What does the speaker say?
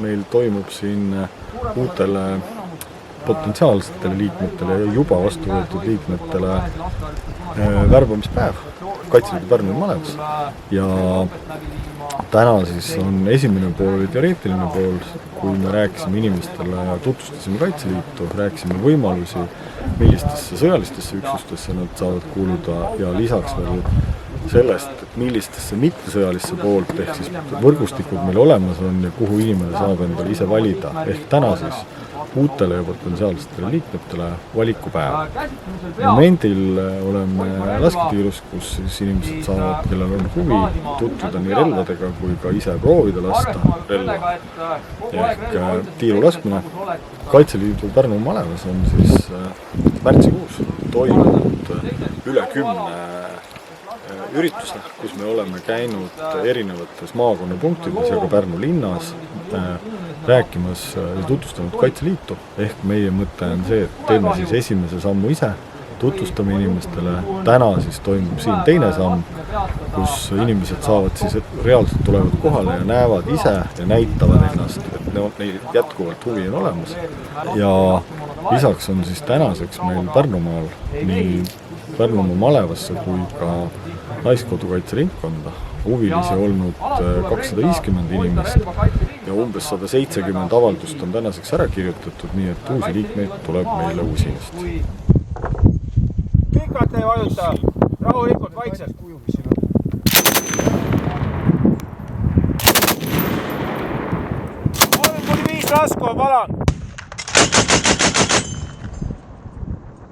Meil toimub siin uutele potentsiaalsetele liikmetele ja juba vastu võetud liikmetele värbamispäev Kaitseliidu Pärnu malevas ja täna siis on esimene pool teoreetiline pool, kui me rääkisime inimestele ja tutvustasime Kaitseliitu, rääkisime võimalusi, millistesse sõjalistesse üksustesse nad saavad kuuluda ja lisaks veel sellest, et millistesse mittesõjalisse poolt ehk siis võrgustikud meil olemas on ja kuhu inimene saab endale ise valida. Ehk täna siis uutele ja potentsiaalsetele liikmetele valikupäev. Momendil oleme lasketiirus, kus siis inimesed saavad, kellel on huvi, tutvuda nii relvadega kui ka ise proovida lasta relva. Ehk tiiru laskmine. Kaitseliidu Pärnu malevas on siis märtsikuus toimunud üle 10 ürituse, kus me oleme käinud erinevates maakonnapunktides ja ka Pärnu linnas rääkimas ja tutvustanud Kaitseliitu. Ehk meie mõte on see, et teeme siis esimese sammu ise, tutvustame inimestele. Täna siis toimub siin teine samm, kus inimesed saavad siis reaalselt tulevad kohale ja näevad ise ja näitavad ennast, et neil jätkuvalt huvi on olemas. Ja lisaks on siis tänaseks meil Pärnumaal nii Pärnumaa malevasse kui ka Naiskodukaitseringkonda huvilisi olnud 250 inimest ja umbes 170 avaldust on tänaseks ära kirjutatud, nii et uusi liikmeid tuleb meile Usinast. Pikalt ei vajuta, rahulikult, vaikselt. 3-5 lasku on valang.